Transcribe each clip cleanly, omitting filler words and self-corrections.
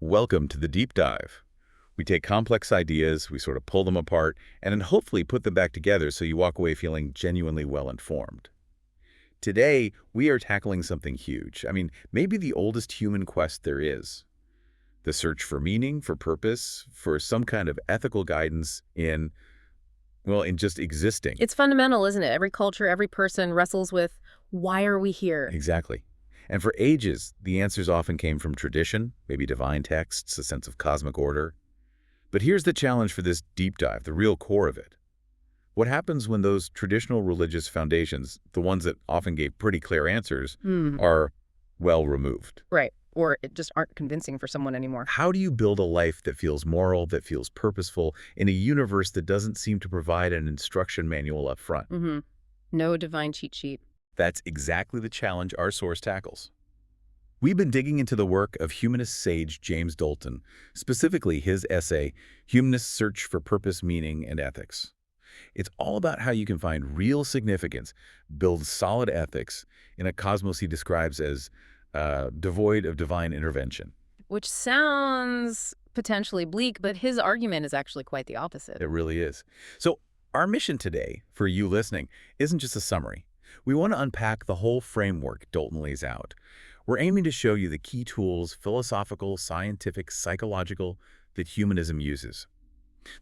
Welcome to the deep dive. We take complex ideas, we sort of pull them apart, and then hopefully put them back together so you walk away feeling genuinely well-informed. Today, we are tackling something huge. Maybe the oldest human quest there is. The search for meaning, for purpose, for some kind of ethical guidance in just existing. It's fundamental, isn't it? Every culture, every person wrestles with, why are we here? Exactly. And for ages, the answers often came from tradition, maybe divine texts, a sense of cosmic order. But here's the challenge for this deep dive, the real core of it. What happens when those traditional religious foundations, the ones that often gave pretty clear answers, are, well, removed? Right. Or it just aren't convincing for someone anymore. How do you build a life that feels moral, that feels purposeful, in a universe that doesn't seem to provide an instruction manual up front? No divine cheat sheet. That's exactly the challenge our source tackles. We've been digging into the work of humanist sage James Dalton, specifically his essay, Humanist Search for Purpose, Meaning, and Ethics. It's all about how you can find real significance, build solid ethics in a cosmos he describes as devoid of divine intervention. Which sounds potentially bleak, but his argument is actually quite the opposite. It really is. So our mission today, for you listening, isn't just a summary. We want to unpack the whole framework Dalton lays out. We're aiming to show you the key tools, philosophical, scientific, psychological, that humanism uses.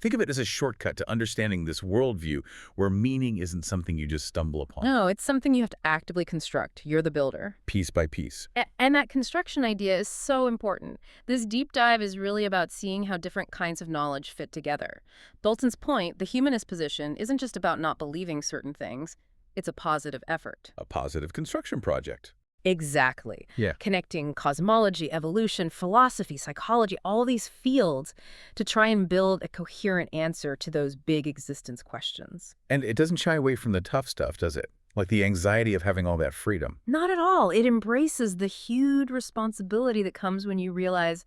Think of it as a shortcut to understanding this worldview where meaning isn't something you just stumble upon. No, it's something you have to actively construct. You're the builder. Piece by piece. And that construction idea is so important. This deep dive is really about seeing how different kinds of knowledge fit together. Dalton's point, the humanist position, isn't just about not believing certain things. It's a positive effort. A positive construction project. Exactly. Yeah. Connecting cosmology, evolution, philosophy, psychology, all these fields to try and build a coherent answer to those big existence questions. And it doesn't shy away from the tough stuff, does it? Like the anxiety of having all that freedom. Not at all. It embraces the huge responsibility that comes when you realize,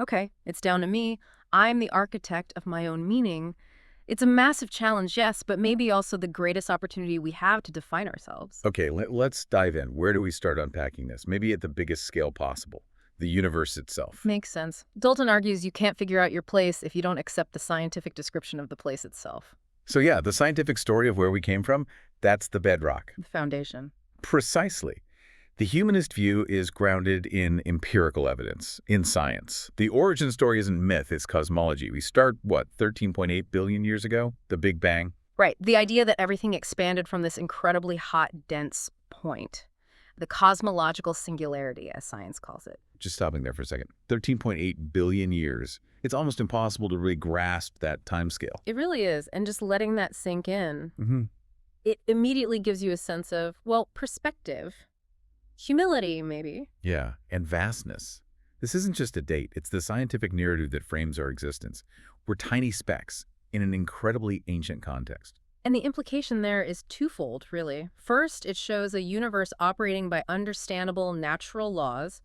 okay, it's down to me. I'm the architect of my own meaning. It's a massive challenge, yes, but maybe also the greatest opportunity we have to define ourselves. Okay, let's dive in. Where do we start unpacking this? Maybe at the biggest scale possible, the universe itself. Makes sense. Dalton argues you can't figure out your place if you don't accept the scientific description of the place itself. So yeah, the scientific story of where we came from, that's the bedrock. The foundation. Precisely. The humanist view is grounded in empirical evidence, in science. The origin story isn't myth, it's cosmology. We start, 13.8 billion years ago? The Big Bang? Right. The idea that everything expanded from this incredibly hot, dense point. The cosmological singularity, as science calls it. Just stopping there for a second. 13.8 billion years. It's almost impossible to really grasp that timescale. It really is. And just letting that sink in, it immediately gives you a sense of, perspective. Humility, maybe. Yeah, and vastness. This isn't just a date. It's the scientific narrative that frames our existence. We're tiny specks in an incredibly ancient context. And the implication there is twofold, really. First, it shows a universe operating by understandable natural laws.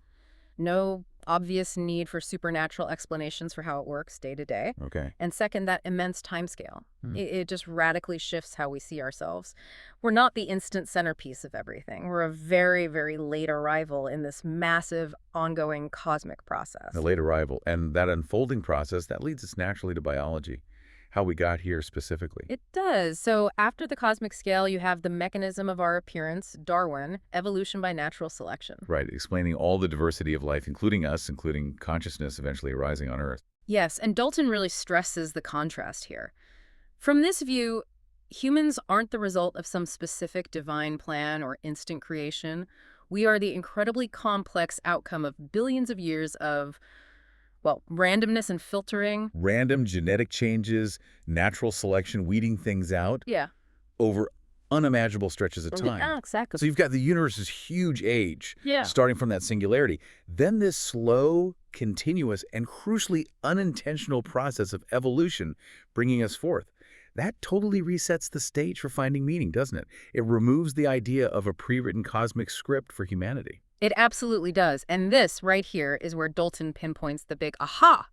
No obvious need for supernatural explanations for how it works day to day. Okay. And second, that immense timescale. It just radically shifts how we see ourselves. We're not the instant centerpiece of everything. We're a very, very late arrival in this massive, ongoing cosmic process. A late arrival. And that unfolding process, that leads us naturally to biology. How we got here specifically. It does. So after the cosmic scale, you have the mechanism of our appearance, Darwin, evolution by natural selection. Right, explaining all the diversity of life, including us, including consciousness eventually arising on Earth. Yes, and Dalton really stresses the contrast here. From this view, humans aren't the result of some specific divine plan or instant creation. We are the incredibly complex outcome of billions of years of randomness and filtering. Random genetic changes, natural selection, weeding things out. Yeah. Over unimaginable stretches of time. Yeah, exactly. So you've got the universe's huge age, starting from that singularity. Then this slow, continuous, and crucially unintentional process of evolution bringing us forth. That totally resets the stage for finding meaning, doesn't it? It removes the idea of a pre-written cosmic script for humanity. It absolutely does. And this right here is where Dalton pinpoints the big aha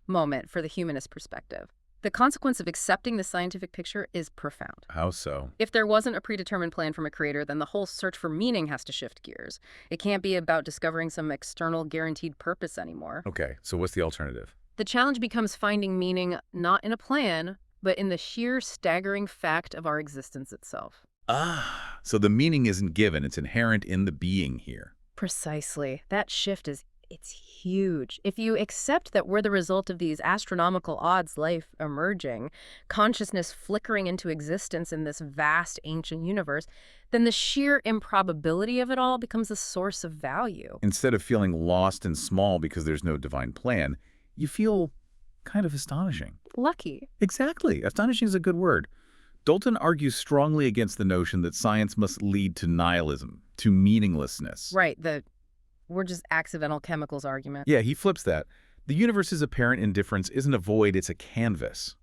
moment for the humanist perspective. The consequence of accepting the scientific picture is profound. How so? If there wasn't a predetermined plan from a creator, then the whole search for meaning has to shift gears. It can't be about discovering some external guaranteed purpose anymore. Okay, so what's the alternative? The challenge becomes finding meaning not in a plan, but in the sheer staggering fact of our existence itself. Ah, so the meaning isn't given, it's inherent in the being here. Precisely. That shift it's huge. If you accept that we're the result of these astronomical odds, life emerging, consciousness flickering into existence in this vast ancient universe, then the sheer improbability of it all becomes a source of value. Instead of feeling lost and small because there's no divine plan, you feel kind of astonishing. Lucky. Exactly. Astonishing is a good word. Dalton argues strongly against the notion that science must lead to nihilism, to meaninglessness. Right, we're just accidental chemicals argument. Yeah, he flips that. The universe's apparent indifference isn't a void, it's a canvas.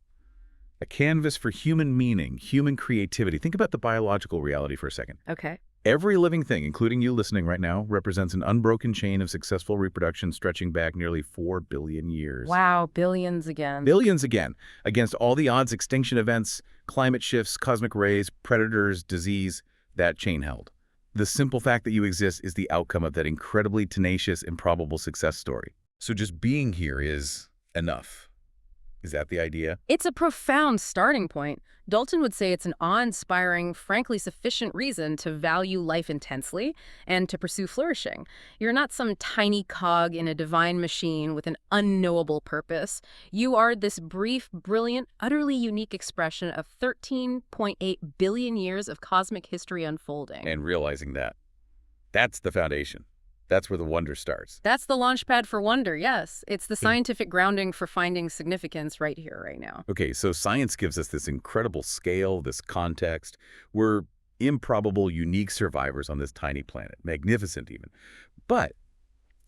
A canvas for human meaning, human creativity. Think about the biological reality for a second. Okay. Every living thing, including you listening right now, represents an unbroken chain of successful reproduction stretching back nearly 4 billion years. Wow, billions again. Billions again. Against all the odds, extinction events, climate shifts, cosmic rays, predators, disease, that chain held. The simple fact that you exist is the outcome of that incredibly tenacious, improbable success story. So just being here is enough. Is that the idea? It's a profound starting point. Dalton would say it's an awe-inspiring, frankly sufficient reason to value life intensely and to pursue flourishing. You're not some tiny cog in a divine machine with an unknowable purpose. You are this brief, brilliant, utterly unique expression of 13.8 billion years of cosmic history unfolding. And realizing that. That's the foundation. That's where the wonder starts. That's the launch pad for wonder, yes. It's the scientific grounding for finding significance right here, right now. Okay, so science gives us this incredible scale, this context. We're improbable, unique survivors on this tiny planet. Magnificent, even. But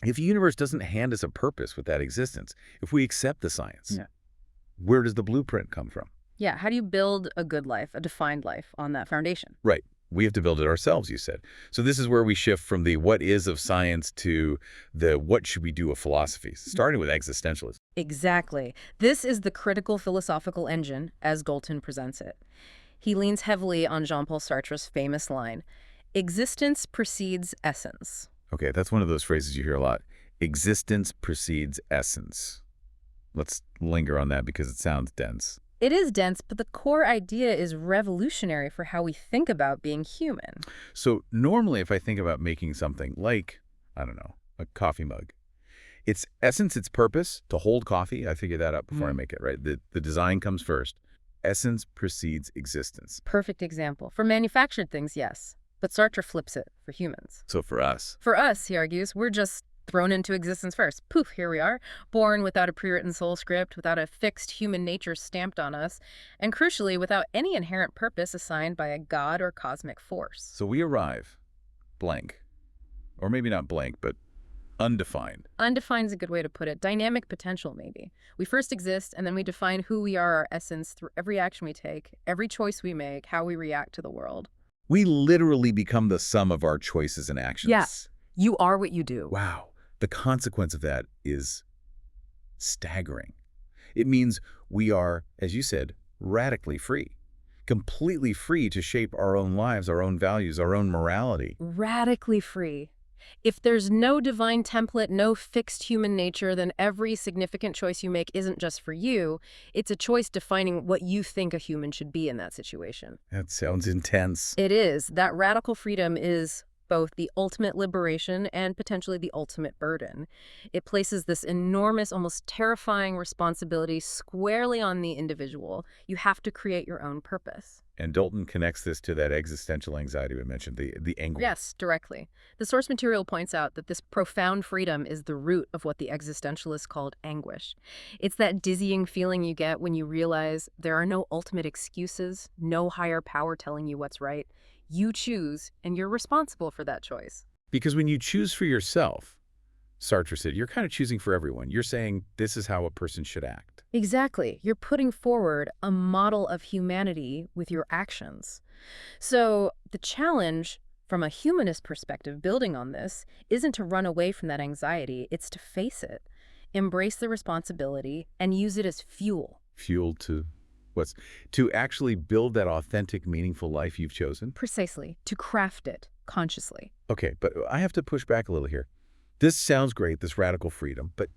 if the universe doesn't hand us a purpose with that existence, if we accept the science, where does the blueprint come from? Yeah, how do you build a good life, a defined life, on that foundation? Right. We have to build it ourselves, you said. So this is where we shift from the what is of science to the what should we do of philosophy, starting with existentialism. Exactly. This is the critical philosophical engine, as Galton presents it. He leans heavily on Jean-Paul Sartre's famous line, "Existence precedes essence." Okay, that's one of those phrases you hear a lot. Existence precedes essence. Let's linger on that because it sounds dense. It is dense, but the core idea is revolutionary for how we think about being human. So normally if I think about making something like, I don't know, a coffee mug, its essence, its purpose, to hold coffee, I figure that out before I make it, right? The design comes first. Essence precedes existence. Perfect example. For manufactured things, yes. But Sartre flips it for humans. So for us, For us, he argues, we're just thrown into existence first. Poof, here we are, born without a pre-written soul script, without a fixed human nature stamped on us, and crucially, without any inherent purpose assigned by a god or cosmic force. so we arrive blank, or maybe not blank, but undefined. Undefined is a good way to put it. Dynamic potential, maybe. We first exist, and then we define who we are, our essence, through every action we take, every choice we make, how we react to the world. We literally become the sum of our choices and actions. Yes. You are what you do. Wow. The consequence of that is staggering. It means we are, as you said, radically free, completely free to shape our own lives, our own values, our own morality. Radically free. If there's no divine template, no fixed human nature, then every significant choice you make isn't just for you. It's a choice defining what you think a human should be in that situation. That sounds intense. It is. That radical freedom is both the ultimate liberation and potentially the ultimate burden. It places this enormous, almost terrifying responsibility squarely on the individual. You have to create your own purpose. And Dalton connects this to that existential anxiety we mentioned, the anguish. Yes, directly. The source material points out that this profound freedom is the root of what the existentialists called anguish. It's that dizzying feeling you get when you realize there are no ultimate excuses, no higher power telling you what's right. You choose, and you're responsible for that choice. Because when you choose for yourself, Sartre said, you're kind of choosing for everyone. You're saying this is how a person should act. Exactly. You're putting forward a model of humanity with your actions. So the challenge from a humanist perspective, building on this, isn't to run away from that anxiety. It's to face it, embrace the responsibility, and use it as fuel Fuel to what's to actually build that authentic, meaningful life you've chosen? Precisely, to craft it consciously. Okay, but I have to push back a little here. This sounds great, this radical freedom, but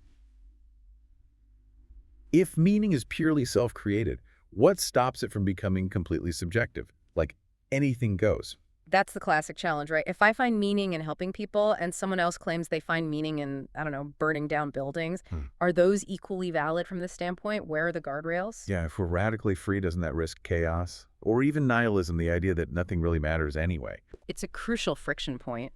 if meaning is purely self-created, what stops it from becoming completely subjective? Like anything goes. That's the classic challenge, right? If I find meaning in helping people and someone else claims they find meaning in, I don't know, burning down buildings, are those equally valid from this standpoint? Where are the guardrails? Yeah, if we're radically free, doesn't that risk chaos? Or even nihilism, the idea that nothing really matters anyway? It's a crucial friction point.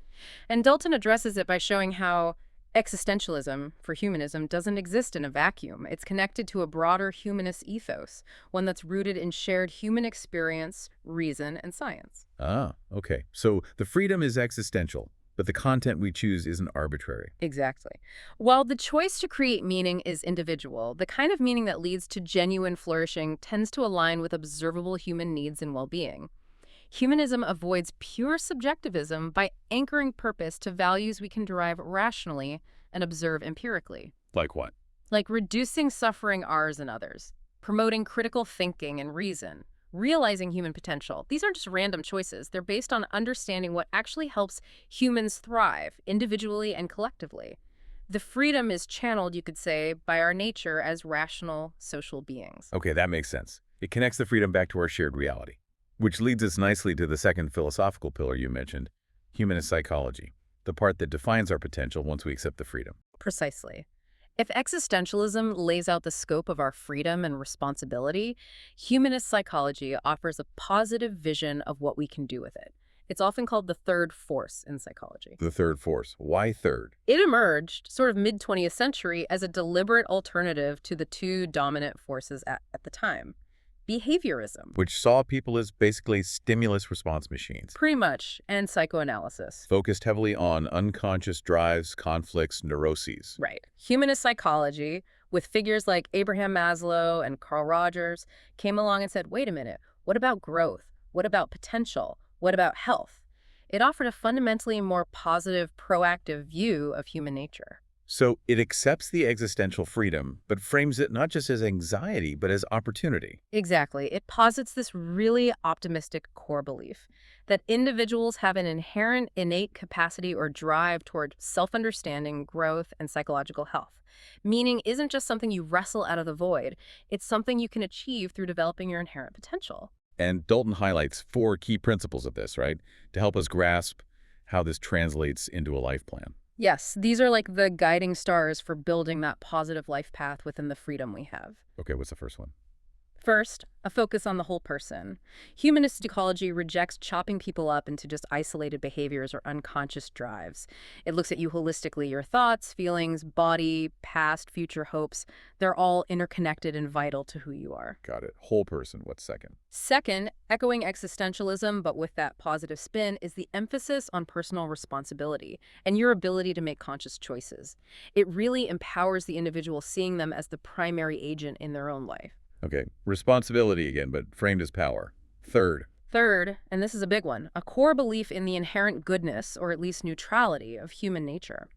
And Dalton addresses it by showing how existentialism, for humanism, doesn't exist in a vacuum. It's connected to a broader humanist ethos, one that's rooted in shared human experience, reason, and science. Ah, okay. So the freedom is existential, but the content we choose isn't arbitrary. Exactly. While the choice to create meaning is individual, the kind of meaning that leads to genuine flourishing tends to align with observable human needs and well-being. Humanism avoids pure subjectivism by anchoring purpose to values we can derive rationally and observe empirically, Like what? like reducing suffering ours and others, promoting critical thinking and reason, realizing human potential. These aren't just random choices. They're based on understanding what actually helps humans thrive, individually and collectively. The freedom is channeled, you could say, by our nature as rational social beings. Okay, that makes sense. It connects the freedom back to our shared reality. Which leads us nicely to the second philosophical pillar you mentioned, humanist psychology, the part that defines our potential once we accept the freedom. Precisely. If existentialism lays out the scope of our freedom and responsibility, humanist psychology offers a positive vision of what we can do with it. It's often called the third force in psychology. The third force. Why third? It emerged sort of mid-20th century as a deliberate alternative to the two dominant forces at the time. Behaviorism, Which saw people as basically stimulus response machines, pretty much, and psychoanalysis. focused heavily on unconscious drives, conflicts, neuroses. Right. Humanist psychology, with figures like Abraham Maslow and Carl Rogers, came along and said, wait a minute, what about growth? What about potential? What about health? It offered a fundamentally more positive, proactive view of human nature. So it accepts the existential freedom, but frames it not just as anxiety, but as opportunity. Exactly. It posits this really optimistic core belief that individuals have an inherent innate capacity or drive toward self-understanding, growth, and psychological health. Meaning isn't just something you wrestle out of the void, it's something you can achieve through developing your inherent potential. And Dalton highlights 4 key principles of this, right, to help us grasp how this translates into a life plan. Yes, these are like the guiding stars for building that positive life path within the freedom we have. Okay, what's the first one? First, a focus on the whole person. Humanist psychology rejects chopping people up into just isolated behaviors or unconscious drives. It looks at you holistically, your thoughts, feelings, body, past, future hopes. They're all interconnected and vital to who you are. Got it. Whole person. What's second? Second, echoing existentialism, but with that positive spin, is the emphasis on personal responsibility and your ability to make conscious choices. It really empowers the individual, seeing them as the primary agent in their own life. Okay, responsibility again, but framed as power. Third. Third, and this is a big one, a core belief in the inherent goodness, or at least neutrality, of human nature.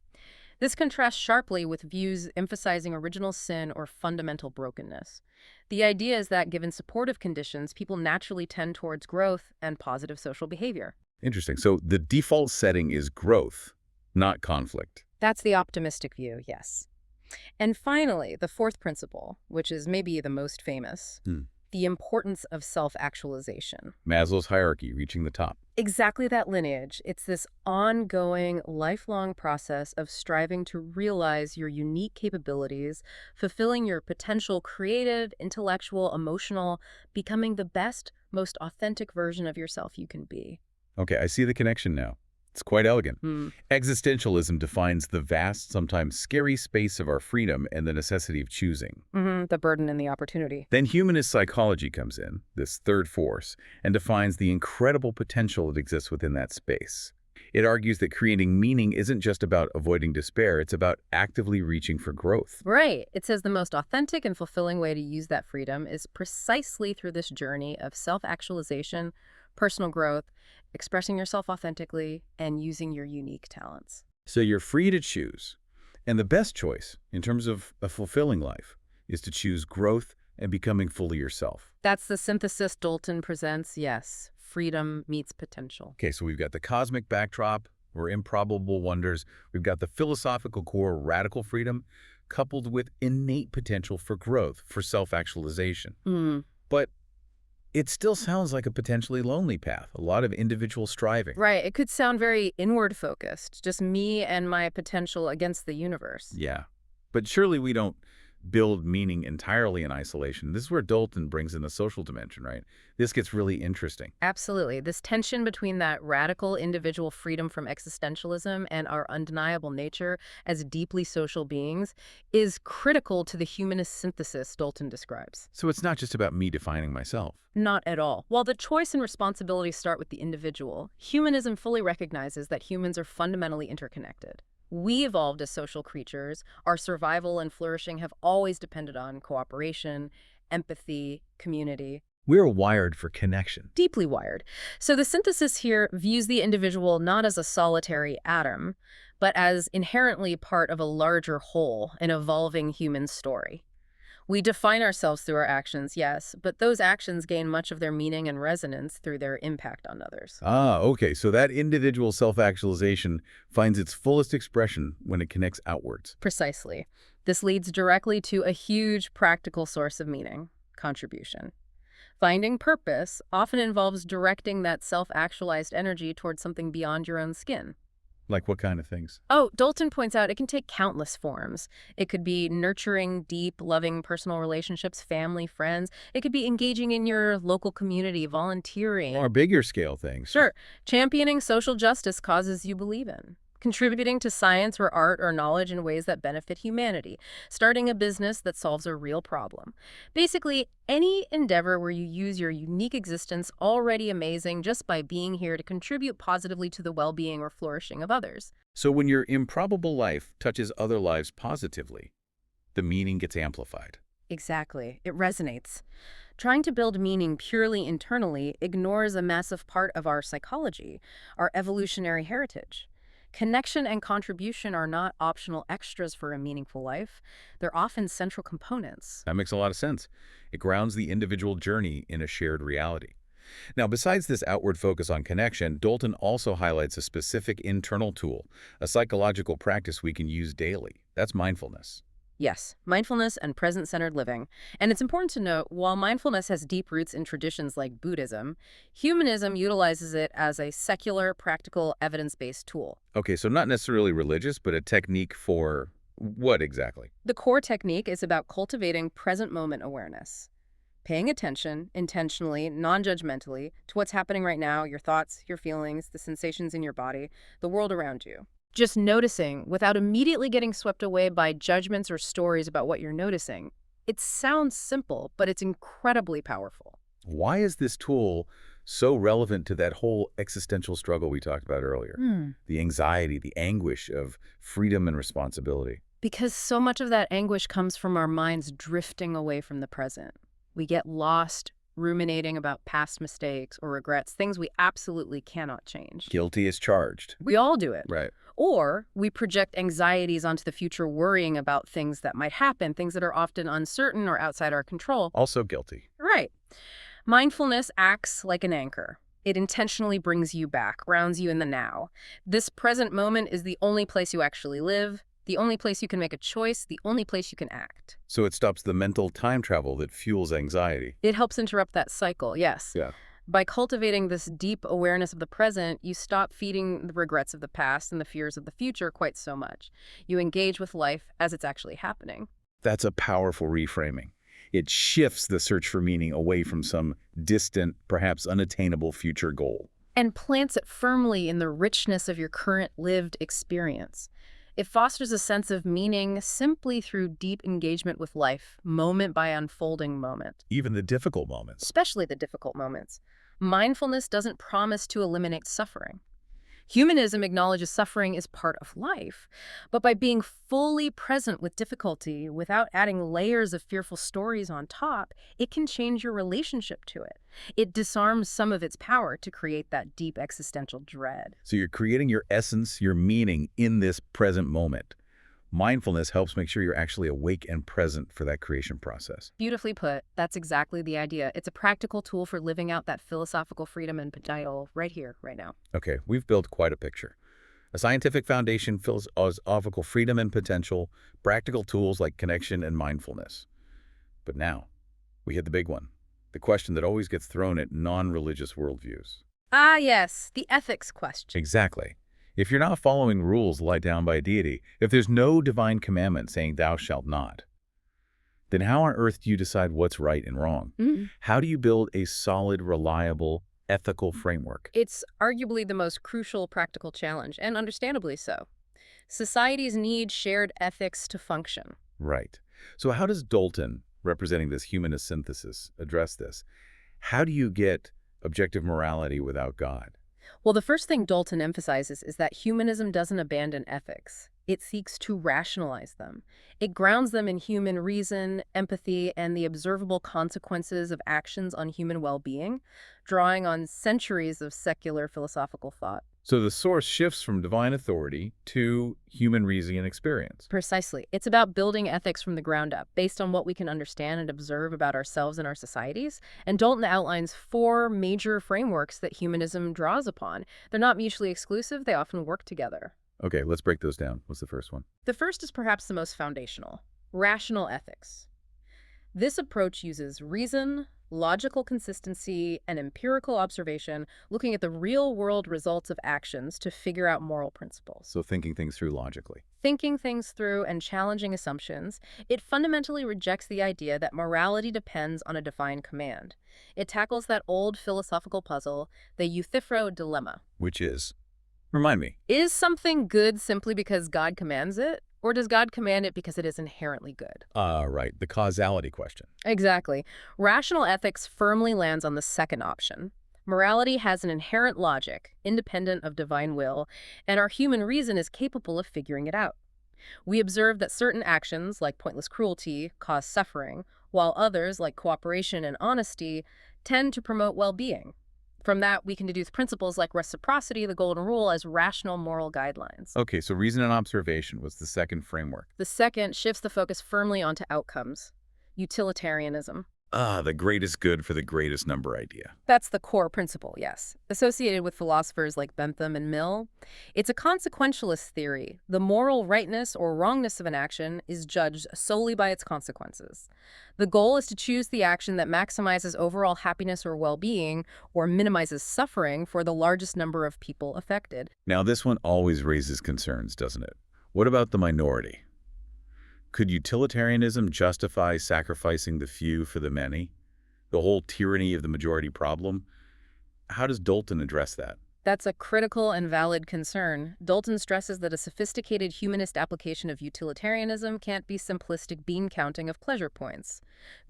This contrasts sharply with views emphasizing original sin or fundamental brokenness. The idea is that given supportive conditions, people naturally tend towards growth and positive social behavior. Interesting. So the default setting is growth, not conflict. That's the optimistic view, yes. And finally, the fourth principle, which is maybe the most famous, the importance of self-actualization. Maslow's hierarchy, reaching the top. Exactly that lineage. It's this ongoing, lifelong process of striving to realize your unique capabilities, fulfilling your potential creative, intellectual, emotional, becoming the best, most authentic version of yourself you can be. Okay, I see the connection now. It's quite elegant. Existentialism defines the vast, sometimes scary space of our freedom and the necessity of choosing. The burden and the opportunity. Then humanist psychology comes in, this third force, and defines the incredible potential that exists within that space. It argues that creating meaning isn't just about avoiding despair, it's about actively reaching for growth. Right. It says the most authentic and fulfilling way to use that freedom is precisely through this journey of self-actualization, personal growth, expressing yourself authentically, and using your unique talents. So you're free to choose. And the best choice, in terms of a fulfilling life, is to choose growth, and becoming fully yourself. That's the synthesis Dalton presents, yes. Freedom meets potential. Okay, so we've got the cosmic backdrop, or improbable wonders. We've got the philosophical core, radical freedom, coupled with innate potential for growth, for self-actualization. Mm. But it still sounds like a potentially lonely path, a lot of individual striving. Right. It could sound very inward focused, just me and my potential against the universe. Yeah. But surely we don't build meaning entirely in isolation. This is where Dalton brings in the social dimension, right? This gets really interesting. Absolutely. This tension between that radical individual freedom from existentialism and our undeniable nature as deeply social beings is critical to the humanist synthesis Dalton describes. So it's not just about me defining myself. Not at all. While the choice and responsibility start with the individual, humanism fully recognizes that humans are fundamentally interconnected. We evolved as social creatures. Our survival and flourishing have always depended on cooperation, empathy, community. We're wired for connection. Deeply wired. So the synthesis here views the individual not as a solitary atom, but as inherently part of a larger whole, an evolving human story. We define ourselves through our actions, yes, but those actions gain much of their meaning and resonance through their impact on others. Ah, okay. So that individual self-actualization finds its fullest expression when it connects outwards. Precisely. This leads directly to a huge practical source of meaning: contribution. Finding purpose often involves directing that self-actualized energy towards something beyond your own skin. Like what kind of things? Oh, Dalton points out it can take countless forms. It could be nurturing deep, loving personal relationships, family, friends. It could be engaging in your local community, volunteering. Or bigger scale things. Sure, championing social justice causes you believe in. Contributing to science or art or knowledge in ways that benefit humanity. Starting a business that solves a real problem. Basically, any endeavor where you use your unique existence, already amazing, just by being here to contribute positively to the well-being or flourishing of others. So when your improbable life touches other lives positively, the meaning gets amplified. Exactly. It resonates. Trying to build meaning purely internally ignores a massive part of our psychology, our evolutionary heritage. Connection and contribution are not optional extras for a meaningful life. They're often central components. That makes a lot of sense. It grounds the individual journey in a shared reality. Now, besides this outward focus on connection, Dalton also highlights a specific internal tool, a psychological practice we can use daily. That's mindfulness. Yes, mindfulness and present-centered living. And it's important to note, while mindfulness has deep roots in traditions like Buddhism, humanism utilizes it as a secular, practical, evidence-based tool. Okay, so not necessarily religious, but a technique for what exactly? The core technique is about cultivating present moment awareness, paying attention, intentionally, non-judgmentally, to what's happening right now, your thoughts, your feelings, the sensations in your body, the world around you. Just noticing without immediately getting swept away by judgments or stories about what you're noticing. It sounds simple, but it's incredibly powerful. Why is this tool so relevant to that whole existential struggle we talked about earlier? The anxiety, the anguish of freedom and responsibility. Because so much of that anguish comes from our minds drifting away from the present. We get lost ruminating about past mistakes or regrets, things we absolutely cannot change. Guilty as charged. We all do it. Right. Or we project anxieties onto the future, worrying about things that might happen, things that are often uncertain or outside our control. Also guilty. Right. Mindfulness acts like an anchor. It intentionally brings you back, grounds you in the now. This present moment is the only place you actually live, the only place you can make a choice, the only place you can act. So it stops the mental time travel that fuels anxiety. It helps interrupt that cycle, yes. Yeah. By cultivating this deep awareness of the present, you stop feeding the regrets of the past and the fears of the future quite so much. You engage with life as it's actually happening. That's a powerful reframing. It shifts the search for meaning away from some distant, perhaps unattainable future goal. And plants it firmly in the richness of your current lived experience. It fosters a sense of meaning simply through deep engagement with life, moment by unfolding moment. Even the difficult moments. Especially the difficult moments. Mindfulness doesn't promise to eliminate suffering. Humanism acknowledges suffering is part of life, but by being fully present with difficulty, without adding layers of fearful stories on top, it can change your relationship to it. It disarms some of its power to create that deep existential dread. So you're creating your essence, your meaning in this present moment. Mindfulness helps make sure you're actually awake and present for that creation process. Beautifully put. That's exactly the idea. It's a practical tool for living out that philosophical freedom and potential right here, right now. Okay, we've built quite a picture. A scientific foundation, philosophical freedom and potential, practical tools like connection and mindfulness. But now, we hit the big one. The question that always gets thrown at non-religious worldviews. Ah, yes, the ethics question. Exactly. If you're not following rules laid down by a deity, if there's no divine commandment saying thou shalt not, then how on earth do you decide what's right and wrong? Mhm. How do you build a solid, reliable, ethical framework? It's arguably the most crucial practical challenge, and understandably so. Societies need shared ethics to function. Right. So how does Dalton, representing this humanist synthesis, address this? How do you get objective morality without God? Well, the first thing Dalton emphasizes is that humanism doesn't abandon ethics. It seeks to rationalize them. It grounds them in human reason, empathy, and the observable consequences of actions on human well-being, drawing on centuries of secular philosophical thought. So the source shifts from divine authority to human reason and experience. Precisely. It's about building ethics from the ground up, based on what we can understand and observe about ourselves and our societies. And Dalton outlines four major frameworks that humanism draws upon. They're not mutually exclusive, they often work together. Okay, let's break those down. What's the first one? The first is perhaps the most foundational: rational ethics. This approach uses reason, logical consistency, and empirical observation, looking at the real-world results of actions to figure out moral principles. So thinking things through logically. Thinking things through and challenging assumptions, it fundamentally rejects the idea that morality depends on a divine command. It tackles that old philosophical puzzle, the Euthyphro dilemma. Which is? Remind me. Is something good simply because God commands it? Or does God command it because it is inherently good? Right, the causality question. Exactly. Rational ethics firmly lands on the second option. Morality has an inherent logic, independent of divine will, and our human reason is capable of figuring it out. We observe that certain actions, like pointless cruelty, cause suffering, while others, like cooperation and honesty, tend to promote well-being. From that, we can deduce principles like reciprocity, the golden rule, as rational moral guidelines. Okay, so reason and observation was the second framework. The second shifts the focus firmly onto outcomes. Utilitarianism. The greatest good for the greatest number idea. That's the core principle, yes. Associated with philosophers like Bentham and Mill, it's a consequentialist theory. The moral rightness or wrongness of an action is judged solely by its consequences. The goal is to choose the action that maximizes overall happiness or well-being, or minimizes suffering for the largest number of people affected. Now this one always raises concerns, doesn't it? What about the minority? Could utilitarianism justify sacrificing the few for the many? The whole tyranny of the majority problem? How does Dalton address that? That's a critical and valid concern. Dalton stresses that a sophisticated humanist application of utilitarianism can't be simplistic bean counting of pleasure points.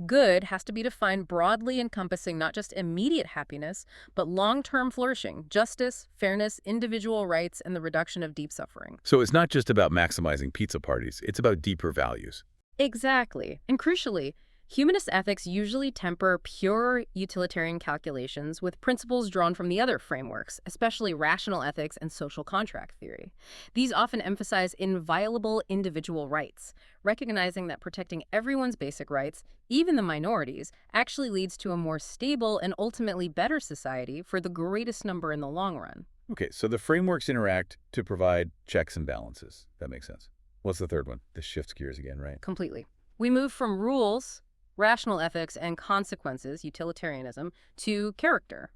Good has to be defined broadly, encompassing not just immediate happiness, but long-term flourishing, justice, fairness, individual rights, and the reduction of deep suffering. So it's not just about maximizing pizza parties, it's about deeper values. Exactly. And crucially, humanist ethics usually temper pure utilitarian calculations with principles drawn from the other frameworks, especially rational ethics and social contract theory. These often emphasize inviolable individual rights, recognizing that protecting everyone's basic rights, even the minorities, actually leads to a more stable and ultimately better society for the greatest number in the long run. Okay, so the frameworks interact to provide checks and balances. That makes sense. What's the third one? This shifts gears again, right? Completely. We move from rules, rational ethics, and consequences, utilitarianism, to character,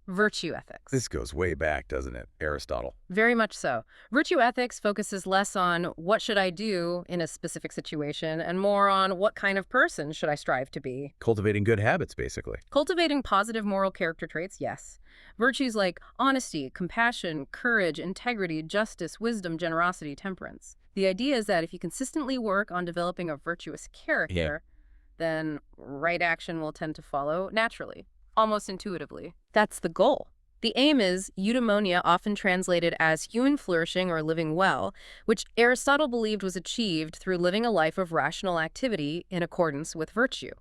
virtue ethics. This goes way back, doesn't it? Aristotle. Very much so. Virtue ethics focuses less on what should I do in a specific situation and more on what kind of person should I strive to be. Cultivating good habits, basically. Cultivating positive moral character traits, yes. Virtues like honesty, compassion, courage, integrity, justice, wisdom, generosity, temperance. The idea is that if you consistently work on developing a virtuous character, then right action will tend to follow naturally, almost intuitively. That's the goal. The aim is eudaimonia, often translated as human flourishing or living well, which Aristotle believed was achieved through living a life of rational activity in accordance with virtue.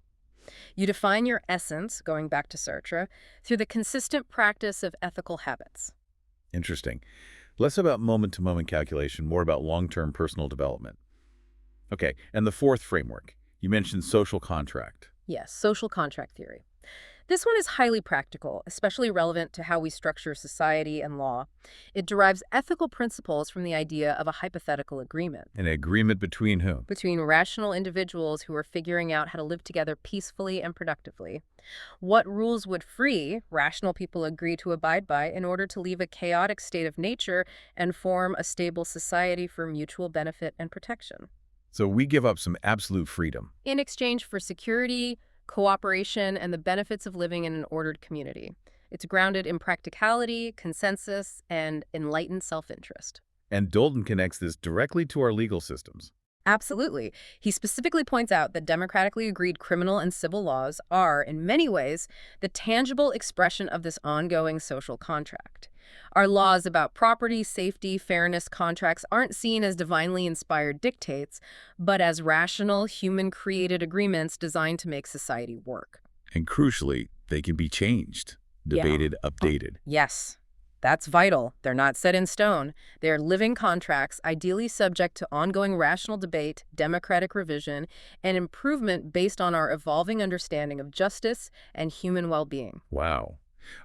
You define your essence, going back to Sartre, through the consistent practice of ethical habits. Interesting. Less about moment-to-moment calculation, more about long-term personal development. Okay, and the fourth framework. You mentioned social contract. Yes, social contract theory. This one is highly practical, especially relevant to how we structure society and law. It derives ethical principles from the idea of a hypothetical agreement An agreement between whom? between rational individuals who are figuring out how to live together peacefully and productively. What rules would free rational people agree to abide by in order to leave a chaotic state of nature and form a stable society for mutual benefit and protection? So we give up some absolute freedom. In exchange for security, cooperation, and the benefits of living in an ordered community. It's grounded in practicality, consensus, and enlightened self-interest. And Dalton connects this directly to our legal systems. Absolutely. He specifically points out that democratically agreed criminal and civil laws are, in many ways, the tangible expression of this ongoing social contract. Our laws about property, safety, fairness, contracts aren't seen as divinely inspired dictates, but as rational, human-created agreements designed to make society work. And crucially, they can be changed, Yeah. debated, updated. Yes, that's vital. They're not set in stone. They're living contracts, ideally subject to ongoing rational debate, democratic revision, and improvement based on our evolving understanding of justice and human well-being. Wow.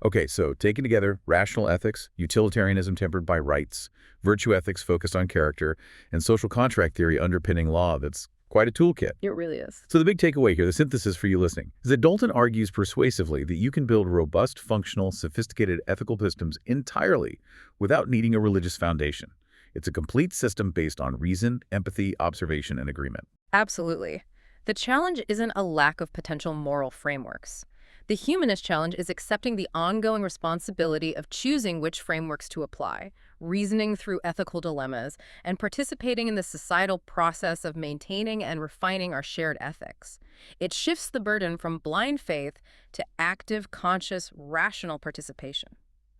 Okay, so taken together, rational ethics, utilitarianism tempered by rights, virtue ethics focused on character, and social contract theory underpinning law. That's quite a toolkit. It really is. So the big takeaway here, the synthesis for you listening, is that Dalton argues persuasively that you can build robust, functional, sophisticated ethical systems entirely without needing a religious foundation. It's a complete system based on reason, empathy, observation, and agreement. Absolutely. The challenge isn't a lack of potential moral frameworks. The humanist challenge is accepting the ongoing responsibility of choosing which frameworks to apply, reasoning through ethical dilemmas, and participating in the societal process of maintaining and refining our shared ethics. It shifts the burden from blind faith to active, conscious, rational participation.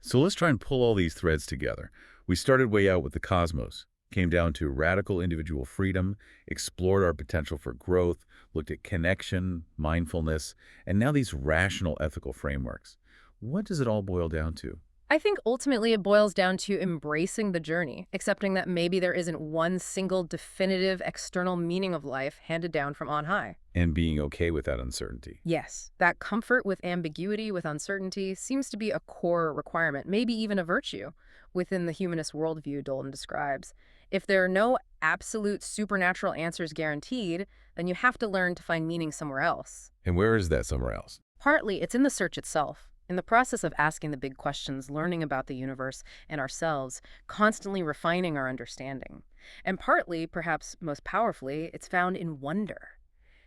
So let's try and pull all these threads together. We started way out with the cosmos, came down to radical individual freedom, explored our potential for growth, looked at connection, mindfulness, and now these rational ethical frameworks. What does it all boil down to? I think ultimately it boils down to embracing the journey, accepting that maybe there isn't one single definitive external meaning of life handed down from on high. And being okay with that uncertainty. Yes, that comfort with ambiguity, with uncertainty, seems to be a core requirement, maybe even a virtue, within the humanist worldview Dalton describes. If there are no absolute supernatural answers guaranteed, then you have to learn to find meaning somewhere else. And where is that somewhere else? Partly, it's in the search itself. In the process of asking the big questions, learning about the universe and ourselves, constantly refining our understanding. And partly, perhaps most powerfully, it's found in wonder.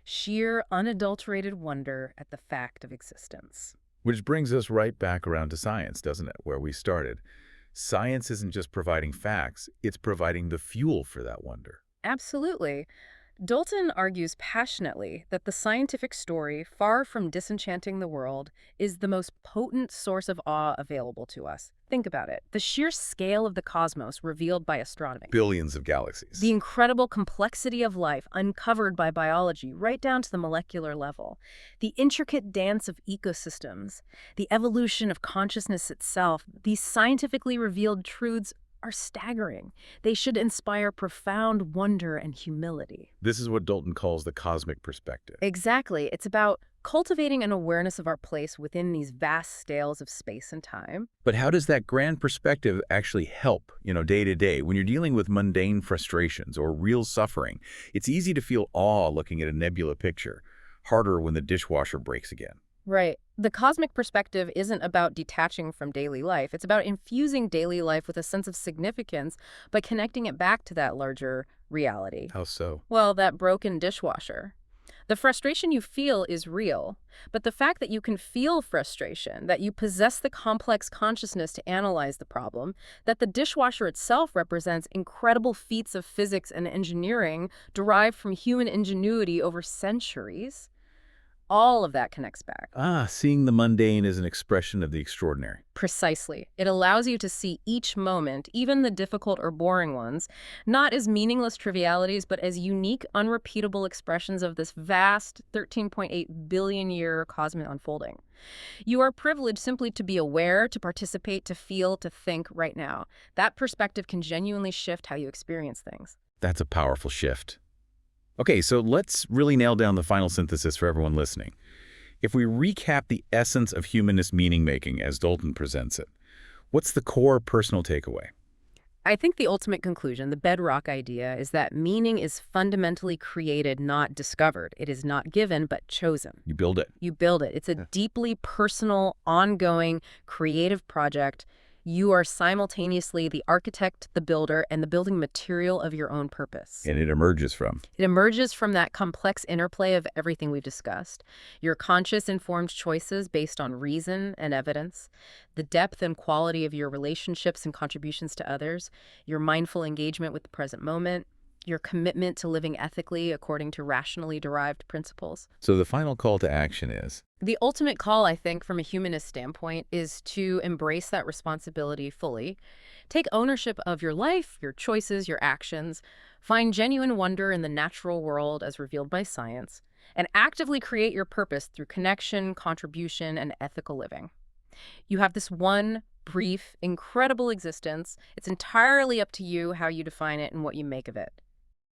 Sheer, unadulterated wonder at the fact of existence. Which brings us right back around to science, doesn't it, where we started. Science isn't just providing facts, it's providing the fuel for that wonder. Absolutely. Dalton argues passionately that the scientific story, far from disenchanting the world, is the most potent source of awe available to us. Think about it. The sheer scale of the cosmos revealed by astronomy. Billions of galaxies. The incredible complexity of life uncovered by biology right down to the molecular level. The intricate dance of ecosystems. The evolution of consciousness itself. These scientifically revealed truths are staggering. They should inspire profound wonder and humility. This is what Dalton calls the cosmic perspective. Exactly. It's about cultivating an awareness of our place within these vast scales of space and time. But how does that grand perspective actually help, day to day? When you're dealing with mundane frustrations or real suffering, it's easy to feel awe looking at a nebula picture, harder when the dishwasher breaks again. Right. The cosmic perspective isn't about detaching from daily life. It's about infusing daily life with a sense of significance by connecting it back to that larger reality. How so? Well, that broken dishwasher. The frustration you feel is real, but the fact that you can feel frustration, that you possess the complex consciousness to analyze the problem, that the dishwasher itself represents incredible feats of physics and engineering derived from human ingenuity over centuries, all of that connects back. Seeing the mundane is an expression of the extraordinary. Precisely. It allows you to see each moment, even the difficult or boring ones, not as meaningless trivialities, but as unique, unrepeatable expressions of this vast 13.8 billion year cosmic unfolding. You are privileged simply to be aware, to participate, to feel, to think right now. That perspective can genuinely shift how you experience things. That's a powerful shift. Okay, so let's really nail down the final synthesis for everyone listening. If we recap the essence of humanist meaning-making as Dalton presents it, what's the core personal takeaway? I think the ultimate conclusion, the bedrock idea, is that meaning is fundamentally created, not discovered. It is not given, but chosen. You build it. You build it. It's a deeply personal, ongoing, creative project. You are simultaneously the architect, the builder, and the building material of your own purpose. And it emerges from. It emerges from that complex interplay of everything we've discussed. Your conscious, informed choices based on reason and evidence, the depth and quality of your relationships and contributions to others, your mindful engagement with the present moment, your commitment to living ethically according to rationally derived principles. So the final call to action is, The ultimate call, I think, from a humanist standpoint, is to embrace that responsibility fully. Take ownership of your life, your choices, your actions. Find genuine wonder in the natural world as revealed by science, and actively create your purpose through connection, contribution, and ethical living. You have this one brief, incredible existence. It's entirely up to you how you define it and what you make of it.